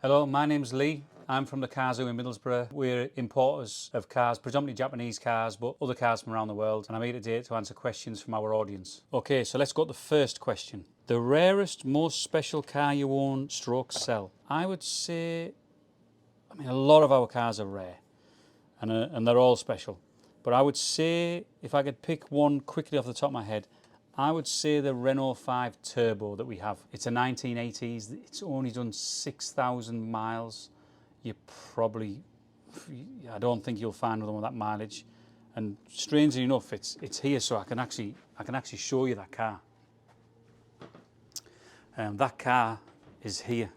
Hello, my name's Lee. I'm from the Car Zoo in Middlesbrough. We're importers of cars, predominantly Japanese cars, but other cars from around the world. And I'm here today to answer questions from our audience. Okay, so let's go to the first question. The rarest, most special car you own / sell? I would say, a lot of our cars are rare and they're all special. But I would say, if I could pick one quickly off the top of my head, I would say the Renault 5 Turbo that we have. It's a 1980s. It's only done 6,000 miles. I don't think you'll find one with that mileage. And strangely enough, it's here, so I can actually show you that car. That car is here.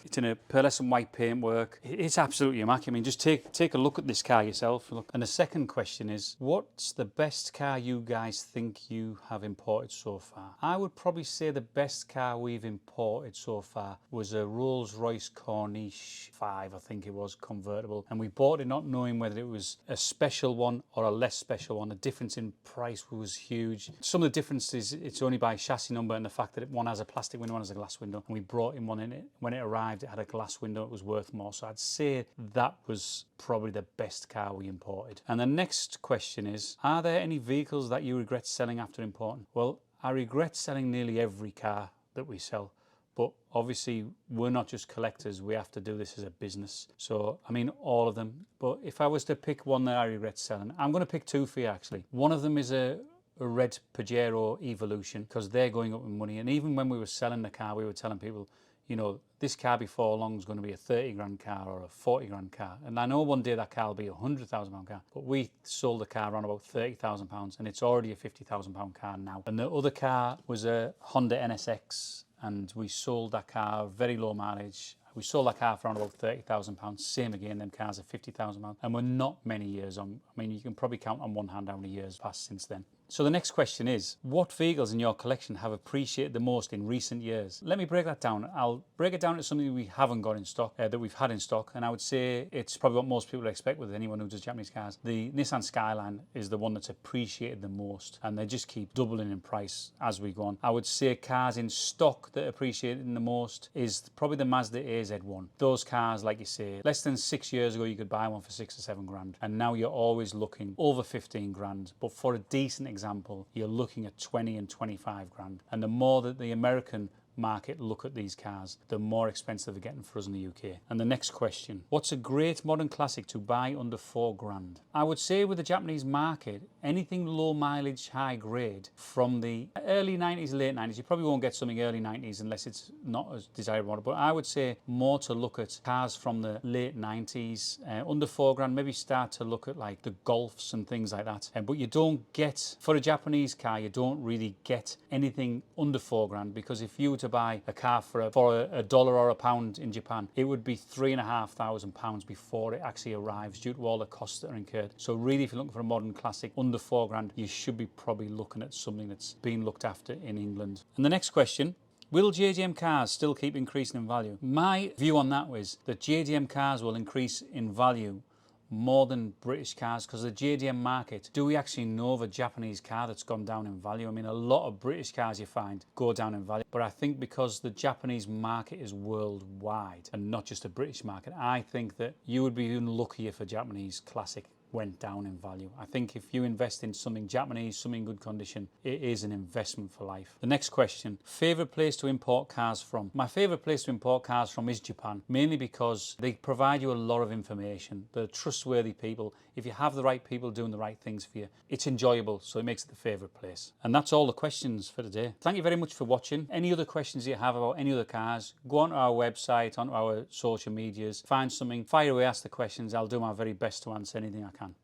It's in a pearlescent white paintwork. It's absolutely immaculate. Just take a look at this car yourself. Look. And the second question is, what's the best car you guys think you have imported so far? I would probably say the best car we've imported so far was a Rolls-Royce Corniche 5, I think it was, convertible. And we bought it not knowing whether it was a special one or a less special one. The difference in price was huge. Some of the difference is it's only by chassis number and the fact that one has a plastic window, one has a glass window. And we brought in one in it. When it arrived, it had a glass window, it was worth more. So I'd say that was probably the best car we imported. And the next question is, are there any vehicles that you regret selling after importing? Well, I regret selling nearly every car that we sell. But obviously, we're not just collectors, we have to do this as a business. So, all of them. But if I was to pick one that I regret selling, I'm going to pick two for you actually. One of them is a red Pajero Evolution, because they're going up in money. And even when we were selling the car, we were telling people, this car before long is going to be a 30 grand car or a 40 grand car. And I know one day that car will be a £100,000 car, but we sold the car around about £30,000 and it's already a £50,000 car now. And the other car was a Honda NSX and we sold that car very low mileage. We sold that car for around about £30,000. Same again, them cars are £50,000. And we're not many years on. You can probably count on one hand how many years passed since then. So the next question is, what vehicles in your collection have appreciated the most in recent years? Let me break that down. I'll break it down to something we haven't got in stock, that we've had in stock. And I would say it's probably what most people expect with anyone who does Japanese cars. The Nissan Skyline is the one that's appreciated the most. And they just keep doubling in price as we go on. I would say cars in stock that appreciated the most is probably the Mazda AZ1. Those cars, like you say, less than 6 years ago, you could buy one for 6 or 7 grand. And now you're always looking over 15 grand. But for a decent example, you're looking at 20 and 25 grand. And the more that the American market look at these cars, the more expensive they're getting for us in the UK. And the next question, what's a great modern classic to buy under 4 grand? I would say with the Japanese market, anything low mileage, high grade from the early 90s, late 90s, you probably won't get something early 90s unless it's not as desirable. But I would say more to look at cars from the late 90s, under 4 grand, maybe start to look at like the Golfs and things like that. But you don't get, for a Japanese car, you don't really get anything under 4 grand, because if you were to buy a car for a dollar or a pound in Japan, it would be £3,500 before it actually arrives due to all the costs that are incurred. So really, if you're looking for a modern classic under 4 grand, you should be probably looking at something that's being looked after in England. And the next question, will JDM cars still keep increasing in value? My view on that was that JDM cars will increase in value more than British cars, because the JDM market, do we actually know of a Japanese car that's gone down in value? A lot of British cars you find go down in value, but I think because the Japanese market is worldwide and not just a British market, I think that you would be even luckier if a Japanese classic went down in value. I think if you invest in something Japanese, something in good condition, it is an investment for life. The next question, favourite place to import cars from? My favourite place to import cars from is Japan, mainly because they provide you a lot of information. They're trustworthy people. If you have the right people doing the right things for you, it's enjoyable, so it makes it the favourite place. And that's all the questions for today. Thank you very much for watching. Any other questions you have about any other cars, go onto our website, onto our social medias, find something, fire away, ask the questions. I'll do my very best to answer anything I can.